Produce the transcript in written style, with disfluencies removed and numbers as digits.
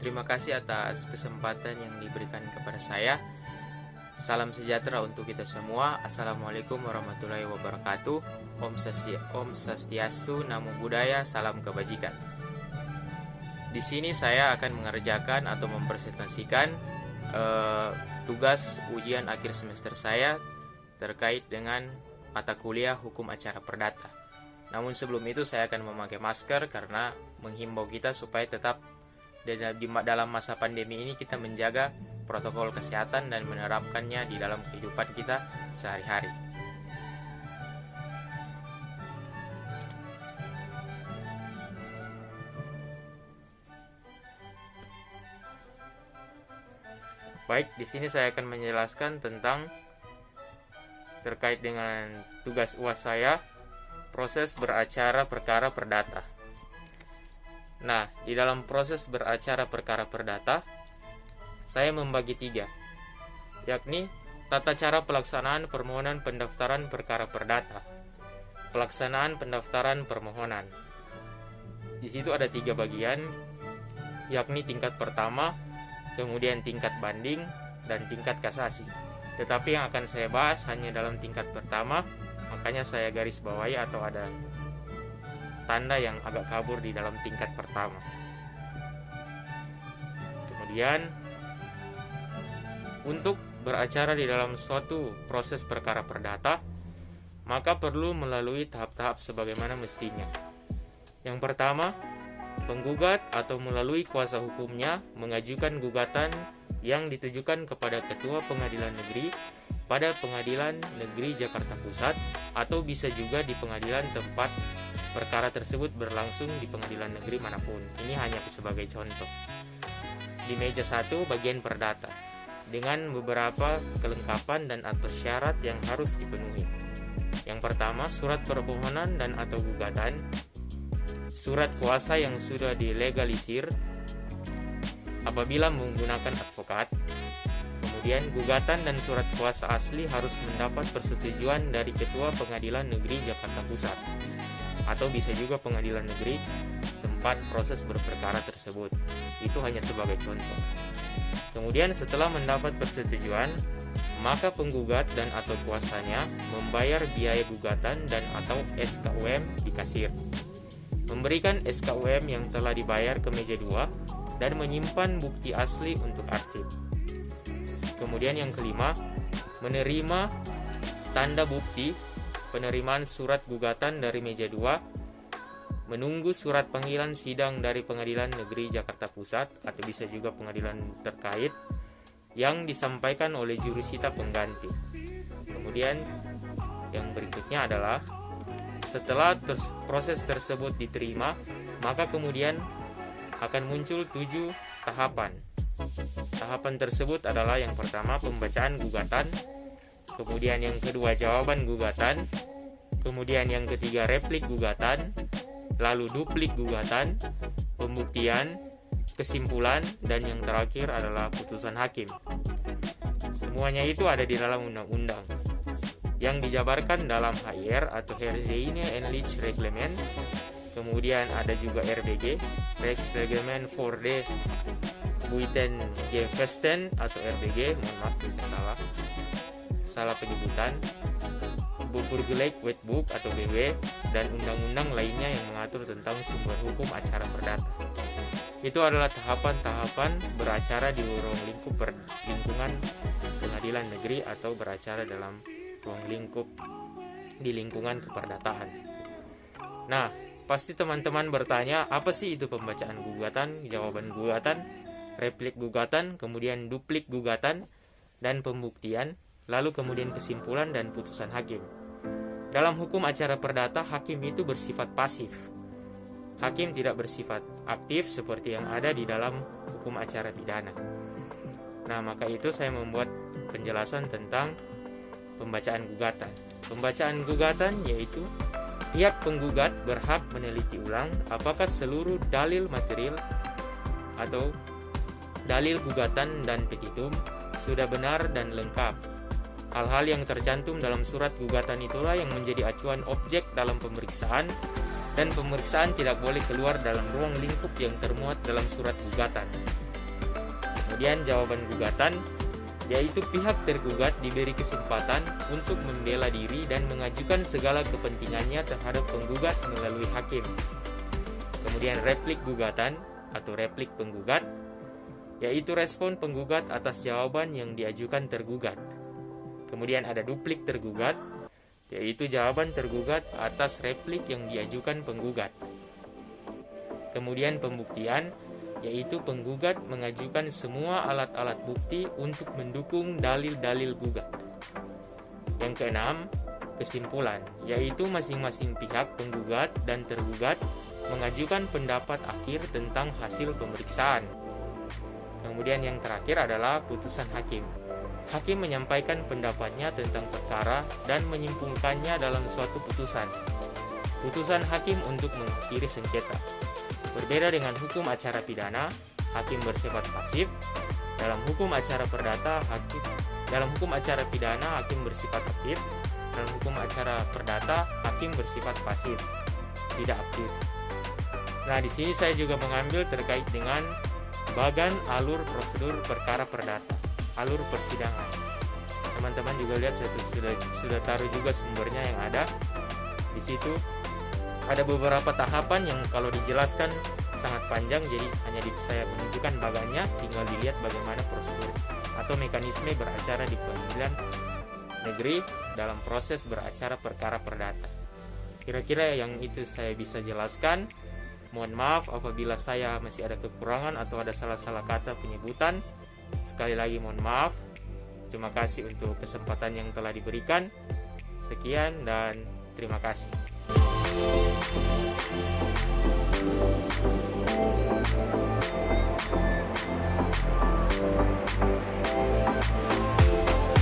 Terima kasih atas kesempatan yang diberikan kepada saya. Salam sejahtera untuk kita semua. Assalamualaikum warahmatullahi wabarakatuh. Om Swastiastu, Namo Buddhaya, salam kebajikan. Di sini saya akan mengerjakan atau mempresentasikan tugas ujian akhir semester saya terkait dengan mata kuliah Hukum Acara Perdata. Namun sebelum itu saya akan memakai masker karena menghimbau kita supaya tetap dalam masa pandemi ini kita menjaga protokol kesehatan dan menerapkannya di dalam kehidupan kita sehari-hari. Baik, di sini saya akan menjelaskan tentang terkait dengan tugas UAS saya, proses beracara perkara perdata. Nah, di dalam proses beracara perkara perdata, saya membagi 3, yakni tata cara pelaksanaan permohonan pendaftaran perkara perdata, pelaksanaan pendaftaran permohonan. Di situ ada 3 bagian, yakni tingkat pertama, kemudian tingkat banding, dan tingkat kasasi. Tetapi yang akan saya bahas hanya dalam tingkat pertama, makanya saya garis bawahi atau ada tanda yang agak kabur di dalam tingkat pertama. Kemudian untuk beracara di dalam suatu proses perkara perdata, maka perlu melalui tahap-tahap sebagaimana mestinya. Yang pertama, penggugat atau melalui kuasa hukumnya mengajukan gugatan yang ditujukan kepada Ketua Pengadilan Negeri pada Pengadilan Negeri Jakarta Pusat, atau bisa juga di pengadilan tempat perkara tersebut berlangsung di pengadilan negeri manapun. Ini hanya sebagai contoh. Di meja 1 bagian perdata dengan beberapa kelengkapan dan atau syarat yang harus dipenuhi. Yang pertama, surat permohonan dan atau gugatan, surat kuasa yang sudah dilegalisir apabila menggunakan advokat. Kemudian gugatan dan surat kuasa asli harus mendapat persetujuan dari Ketua Pengadilan Negeri Jakarta Pusat, atau bisa juga pengadilan negeri tempat proses berperkara tersebut. Itu hanya sebagai contoh. Kemudian setelah mendapat persetujuan, maka penggugat dan atau kuasanya membayar biaya gugatan dan atau SKUM di kasir, memberikan SKUM yang telah dibayar ke meja 2, dan menyimpan bukti asli untuk arsip. Kemudian yang kelima, menerima tanda bukti penerimaan surat gugatan dari meja 2, menunggu surat panggilan sidang dari Pengadilan Negeri Jakarta Pusat atau bisa juga pengadilan terkait yang disampaikan oleh jurusita pengganti. Kemudian yang berikutnya adalah setelah proses tersebut diterima, maka kemudian akan muncul 7 tahapan. Tahapan tersebut adalah yang pertama pembacaan gugatan, kemudian yang kedua jawaban gugatan, kemudian yang ketiga replik gugatan, lalu duplik gugatan, pembuktian, kesimpulan, dan yang terakhir adalah putusan hakim. Semuanya itu ada di dalam undang-undang yang dijabarkan dalam HR atau Herzeine and Leach Reglement. Kemudian ada juga RBG, Rechtsreglement for the Buitengevesten atau RBG, mohon maaf salah penyebutan, Burgerlijk Wetboek atau BW, dan undang-undang lainnya yang mengatur tentang sumber hukum acara perdata. Itu adalah tahapan-tahapan beracara di ruang lingkup lingkungan pengadilan negeri atau beracara dalam ruang lingkup di lingkungan keperdataan. Nah, pasti teman-teman bertanya, apa sih itu pembacaan gugatan, jawaban gugatan, replik gugatan, kemudian duplik gugatan, dan pembuktian, lalu kemudian kesimpulan dan putusan hakim. Dalam hukum acara perdata, hakim itu bersifat pasif. Hakim tidak bersifat aktif seperti yang ada di dalam hukum acara pidana. Nah, maka itu saya membuat penjelasan tentang pembacaan gugatan. Pembacaan gugatan yaitu pihak penggugat berhak meneliti ulang apakah seluruh dalil material atau dalil gugatan dan petitum sudah benar dan lengkap. Hal-hal yang tercantum dalam surat gugatan itulah yang menjadi acuan objek dalam pemeriksaan, dan pemeriksaan tidak boleh keluar dalam ruang lingkup yang termuat dalam surat gugatan. Kemudian jawaban gugatan, yaitu pihak tergugat diberi kesempatan untuk membela diri dan mengajukan segala kepentingannya terhadap penggugat melalui hakim. Kemudian replik gugatan atau replik penggugat, yaitu respon penggugat atas jawaban yang diajukan tergugat. Kemudian ada duplik tergugat, yaitu jawaban tergugat atas replik yang diajukan penggugat. Kemudian pembuktian, yaitu penggugat mengajukan semua alat-alat bukti untuk mendukung dalil-dalil gugat. Yang keenam, kesimpulan, yaitu masing-masing pihak penggugat dan tergugat mengajukan pendapat akhir tentang hasil pemeriksaan. Kemudian yang terakhir adalah putusan hakim. Hakim menyampaikan pendapatnya tentang perkara dan menyimpulkannya dalam suatu putusan. Putusan hakim untuk mengakhiri sengketa. Berbeda dengan hukum acara pidana, hakim bersifat pasif. Dalam hukum acara perdata, hakim bersifat aktif. Dalam hukum acara perdata, hakim bersifat pasif, tidak aktif. Nah, di sini saya juga mengambil terkait dengan bagan alur prosedur perkara perdata, alur persidangan. Teman-teman juga lihat saya sudah taruh juga sumbernya yang ada di situ. Ada beberapa tahapan yang kalau dijelaskan sangat panjang, jadi hanya saya menunjukkan bagannya, tinggal dilihat bagaimana prosedur atau mekanisme beracara di pengadilan negeri dalam proses beracara perkara perdata. Kira-kira yang itu saya bisa jelaskan. Mohon maaf apabila saya masih ada kekurangan atau ada salah-salah kata penyebutan. Sekali lagi mohon maaf. Terima kasih untuk kesempatan yang telah diberikan. Sekian dan terima kasih.